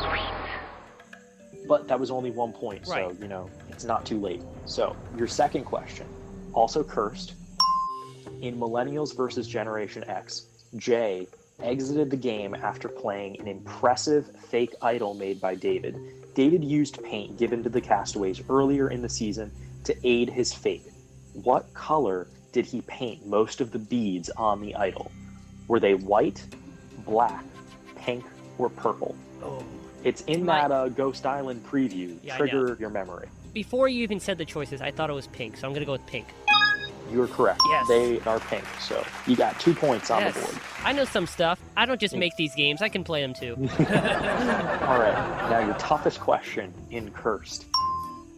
Sweet. But that was only 1 point, right. So, it's not too late. So, your second question, also cursed. In Millennials vs. Generation X, Jay exited the game after playing an impressive fake idol made by David. David used paint given to the castaways earlier in the season to aid his fate. What color did he paint most of the beads on the idol? Were they white, black, pink, or purple? Oh. It's in that Ghost Island preview. Yeah, Trigger your memory. Before you even said the choices, I thought it was pink, so I'm going to go with pink. You are correct. Yes. They are pink, so you got 2 points on the board. I know some stuff. I don't just make these games. I can play them too. All right. Now your toughest question in Cursed.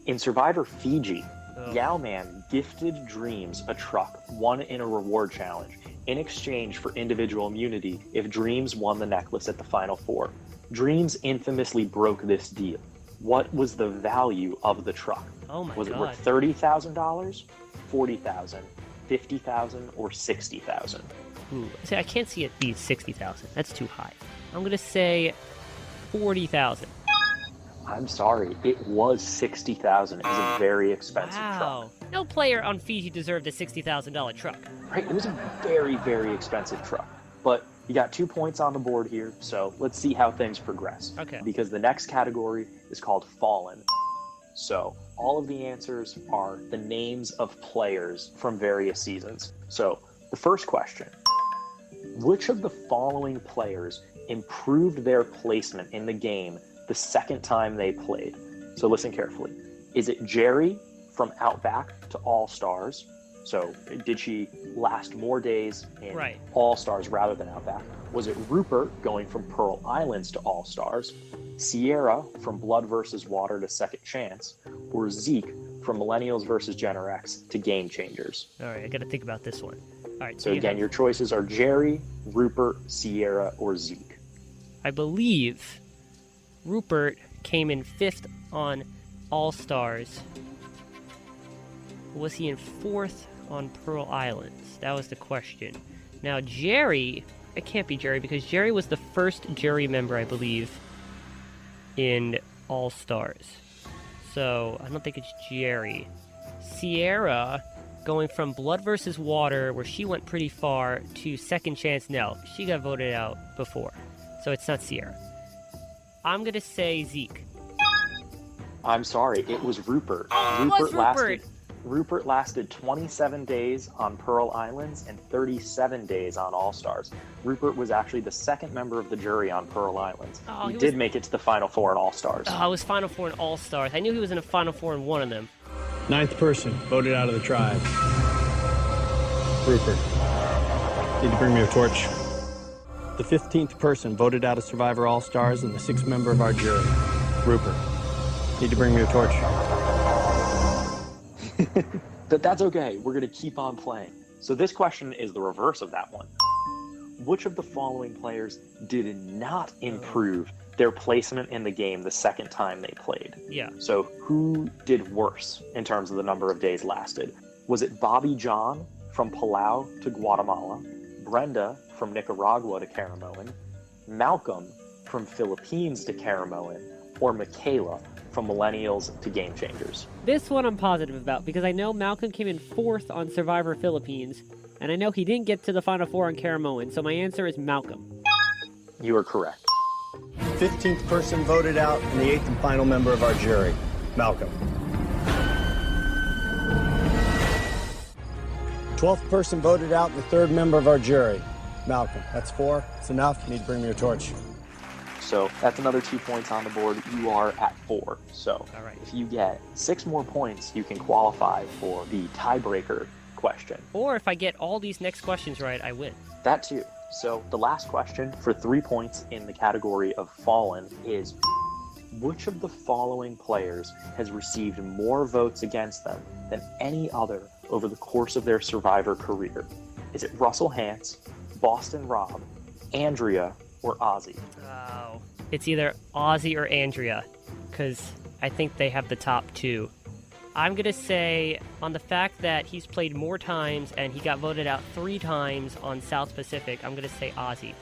In Survivor Fiji, Yowman gifted Dreams a truck won in a reward challenge in exchange for individual immunity if Dreams won the necklace at the Final Four. Dreams infamously broke this deal. What was the value of the truck? Oh my God. Was it worth $30,000, $40,000, $50,000, or $60,000? See, I can't see it be 60,000. That's too high. I'm going to say 40,000. I'm sorry, it was $60,000. It was a very expensive truck. No player on Fiji deserved a $60,000 truck. Right, it was a very, very expensive truck. But you got 2 points on the board here, so let's see how things progress. Okay. Because the next category is called Fallen. So all of the answers are the names of players from various seasons. So the first question, which of the following players improved their placement in the game the second time they played? So listen carefully. Is it Jerry from Outback to All Stars? So did she last more days in All Stars rather than Outback? Was it Rupert going from Pearl Islands to All Stars? Sierra from Blood vs. Water to Second Chance? Or Zeke from Millennials vs. Gen X to Game Changers? All right, I got to think about this one. All right. So again, your choices are Jerry, Rupert, Sierra, or Zeke. I believe Rupert came in 5th on All Stars. Was he in 4th on Pearl Islands? That was the question. Now, Jerry, it can't be Jerry because Jerry was the first jury member, I believe, in All Stars. So I don't think it's Jerry. Sierra, going from Blood vs. Water, where she went pretty far, to Second Chance, no. She got voted out before. So it's not Sierra. I'm going to say Zeke. I'm sorry, it was Rupert. Rupert lasted 27 days on Pearl Islands and 37 days on All Stars. Rupert was actually the second member of the jury on Pearl Islands. He did make it to the Final Four in All Stars. I was Final Four in All Stars. I knew he was in a Final Four in one of them. 9th person voted out of the tribe. Rupert. Need to bring me a torch. The 15th person voted out of Survivor All Stars and the 6th member of our jury. Rupert. Need to bring me a torch. But that's okay. We're going to keep on playing. So this question is the reverse of that one. which of the following players did not improve their placement in the game the second time they played? Yeah. So who did worse in terms of the number of days lasted? Was it Bobby John from Palau to Guatemala, Brenda from Nicaragua to Caramoan, Malcolm from Philippines to Caramoan, or Michaela from Millennials to Game Changers? This one I'm positive about because I know Malcolm came in 4th on Survivor Philippines, and I know he didn't get to the Final Four on Caramoan, so my answer is Malcolm. You are correct. 15th person voted out and the 8th and final member of our jury, Malcolm. 12th person voted out and the 3rd member of our jury, Malcolm. That's 4. It's enough. You need to bring me a torch. So that's another 2 points on the board. You are at 4. So if you get 6 more points, you can qualify for the tiebreaker question. Or if I get all these next questions right, I win. That too. So the last question for 3 points in the category of Fallen is, which of the following players has received more votes against them than any other over the course of their Survivor career? Is it Russell Hantz, Boston Rob, Andrea, or Ozzy? Oh, it's either Ozzy or Andrea, because I think they have the top 2. I'm going to say, on the fact that he's played more times and he got voted out 3 times on South Pacific, I'm going to say Ozzy.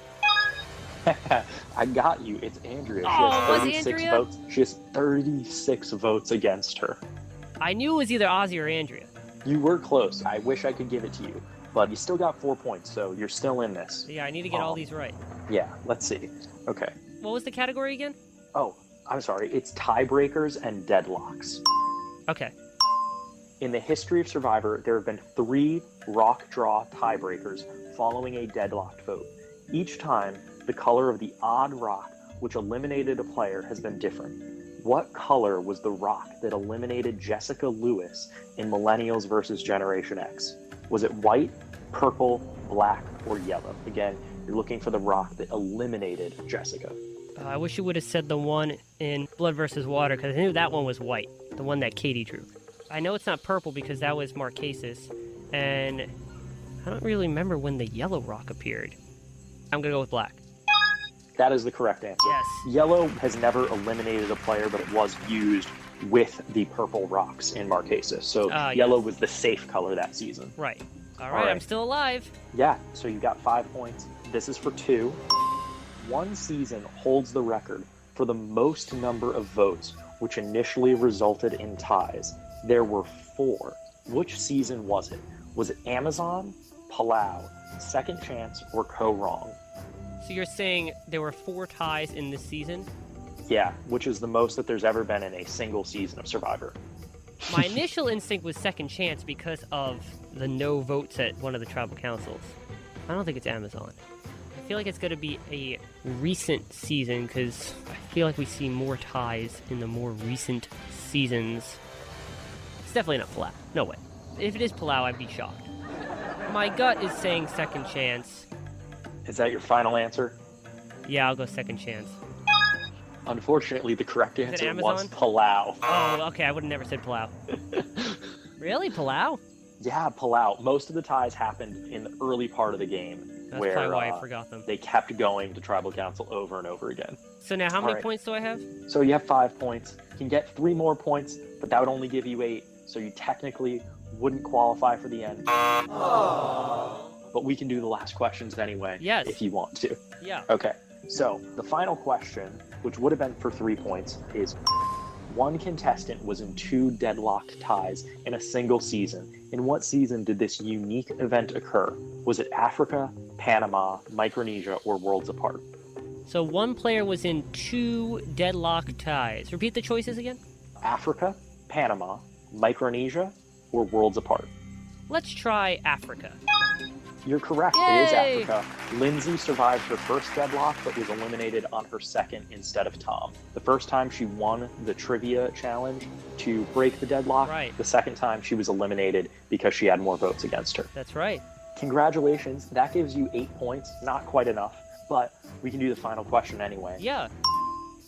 I got you. It's Andrea. Oh, she has 36 Andrea? votes. She has 36 votes against her. I knew it was either Ozzy or Andrea. You were close. I wish I could give it to you, but you still got 4 points, so you're still in this. Yeah, I need to get all these right. Yeah, let's see. Okay. What was the category again? Oh, I'm sorry. It's tiebreakers and deadlocks. Okay. In the history of Survivor, there have been 3 rock draw tiebreakers following a deadlocked vote. Each time, the color of the odd rock which eliminated a player has been different. What color was the rock that eliminated Jessica Lewis in Millennials versus Generation X? Was it white, purple, black, or yellow? Again, you're looking for the rock that eliminated Jessica. I wish you would have said the one in Blood versus Water, because I knew that one was white, the one that Katie drew. I know it's not purple because that was Marquesas, and I don't really remember when the yellow rock appeared. I'm going to go with black. That is the correct answer. Yes. Yellow has never eliminated a player, but it was used with the purple rocks in Marquesas. So yellow was the safe color that season. Right. All right, I'm still alive. Yeah, so you got 5 points. This is for 2. One season holds the record for the most number of votes, which initially resulted in ties. There were 4. Which season was it? Was it Amazon, Palau, Second Chance, or Co-Wrong? So you're saying there were 4 ties in this season? Yeah, which is the most that there's ever been in a single season of Survivor. My initial instinct was Second Chance because of the no votes at one of the tribal councils. I don't think it's Amazon. I feel like it's going to be a recent season because I feel like we see more ties in the more recent seasons. It's definitely not Palau. No way. If it is Palau, I'd be shocked. My gut is saying Second Chance. Is that your final answer? Yeah, I'll go Second Chance. Unfortunately, the correct answer was Amazon? Palau. Oh, okay. I would have never said Palau. Really? Palau? Yeah, Palau. Most of the ties happened in the early part of the game. That's where probably why I forgot them. They kept going to Tribal Council over and over again. So now how many points do I have? So you have 5 points. You can get 3 more points, but that would only give you 8. So you technically wouldn't qualify for the end. But we can do the last questions anyway. Yes. If you want to. Yeah. Okay. So the final question, which would have been for 3 points, is one contestant was in 2 deadlocked ties in a single season. In what season did this unique event occur? Was it Africa, Panama, Micronesia, or Worlds Apart? So one player was in 2 deadlocked ties. Repeat the choices again. Africa, Panama, Micronesia, or Worlds Apart? Let's try Africa. You're correct. Yay! It is Africa. Lindsay survived her first deadlock, but was eliminated on her second instead of Tom. The first time she won the trivia challenge to break the deadlock. Right. The second time she was eliminated because she had more votes against her. That's right. Congratulations. That gives you 8 points. Not quite enough, but we can do the final question anyway. Yeah.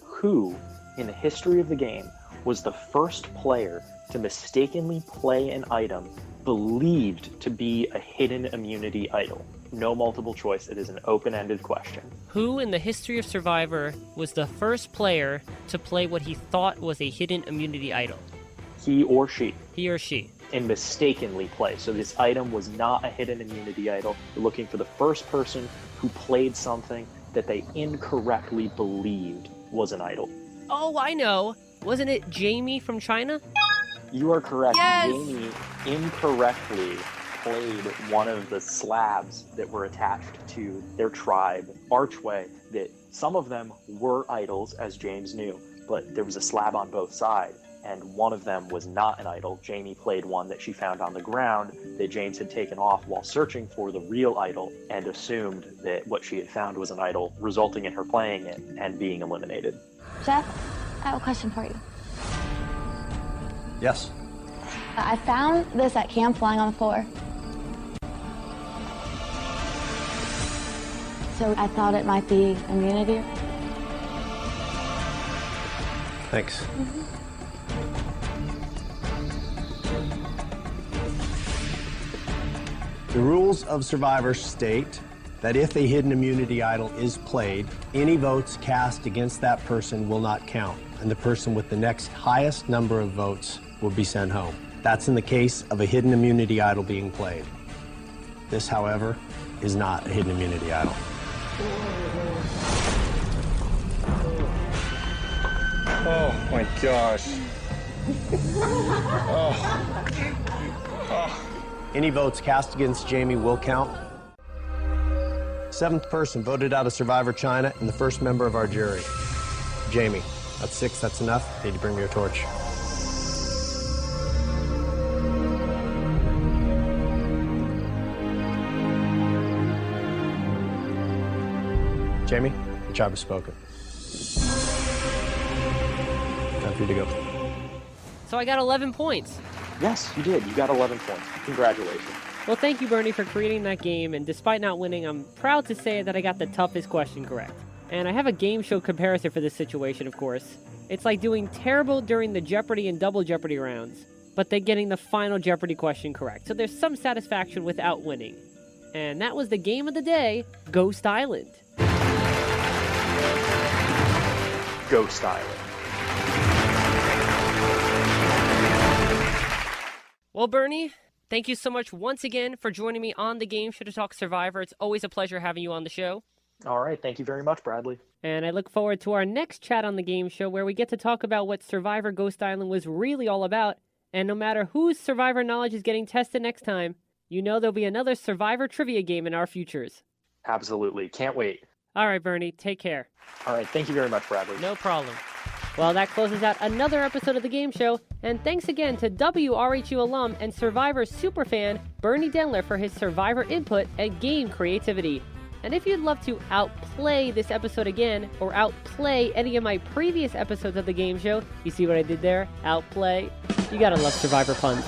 Who, in the history of the game, was the first player to mistakenly play an item believed to be a hidden immunity idol. No multiple choice. It is an open-ended question. Who in the history of Survivor was the first player to play what he thought was a hidden immunity idol? He or she. He or she. And mistakenly play. So this item was not a hidden immunity idol. We're looking for the first person who played something that they incorrectly believed was an idol. Oh, I know. Wasn't it Jamie from China? You are correct. Yes! Jamie incorrectly played one of the slabs that were attached to their tribe archway, that some of them were idols, as James knew, but there was a slab on both sides, and one of them was not an idol. Jamie played one that she found on the ground that James had taken off while searching for the real idol, and assumed that what she had found was an idol, resulting in her playing it and being eliminated. Jeff, I have a question for you. Yes. I found this at camp lying on the floor. So I thought it might be immunity. Thanks. The rules of Survivor state that if a hidden immunity idol is played, any votes cast against that person will not count, and the person with the next highest number of votes will be sent home. That's in the case of a hidden immunity idol being played. This, however, is not a hidden immunity idol. Oh my gosh. Any votes cast against Jamie will count. Seventh person voted out of Survivor China and the first member of our jury. Jamie, that's 6, that's enough. Need to bring me a torch. Jamie, the job is spoken. Time for you to go. So I got 11 points. Yes, you did. You got 11 points. Congratulations. Well, thank you, Bernie, for creating that game, and despite not winning, I'm proud to say that I got the toughest question correct. And I have a game show comparison for this situation, of course. It's like doing terrible during the Jeopardy and Double Jeopardy rounds, but then getting the final Jeopardy question correct. So there's some satisfaction without winning. And that was the game of the day, Ghost Island. Ghost Island. Well, Bernie, thank you so much once again for joining me on the game show to talk Survivor. It's always a pleasure having you on the show. All right. Thank you very much, Bradley. And I look forward to our next chat on the game show where we get to talk about what Survivor Ghost Island was really all about. And no matter whose Survivor knowledge is getting tested next time, you know there'll be another Survivor trivia game in our futures. Absolutely. Can't wait. All right, Bernie. Take care. All right. Thank you very much, Bradley. No problem. Well, that closes out another episode of the game show, and thanks again to WRHU alum and Survivor superfan Bernie Dennler for his Survivor input and game creativity. And if you'd love to outplay this episode again, or outplay any of my previous episodes of the game show, you see what I did there? Outplay? You gotta love Survivor puns.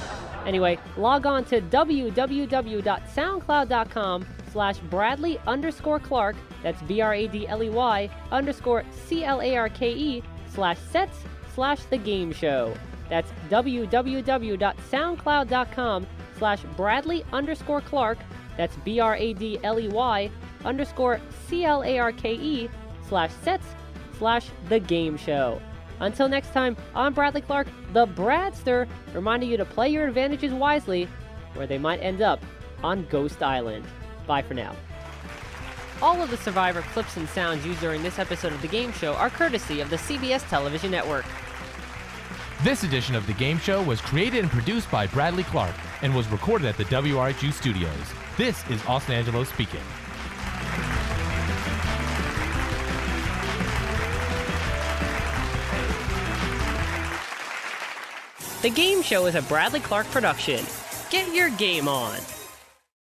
Anyway, log on to www.soundcloud.com/Bradley_Clarke, that's BRADLEY_CLARKE/sets/the game show. That's www.soundcloud.com/Bradley_Clarke, that's BRADLEY_CLARKE/sets/the game show. Until next time, I'm Bradley Clarke, the Bradster, reminding you to play your advantages wisely, where they might end up on Ghost Island. Bye for now. All of the Survivor clips and sounds used during this episode of the game show are courtesy of the CBS Television Network. This edition of the game show was created and produced by Bradley Clarke and was recorded at the WRHU studios. This is Austin Angelo speaking. The game show is a Bradley Clarke production. Get your game on.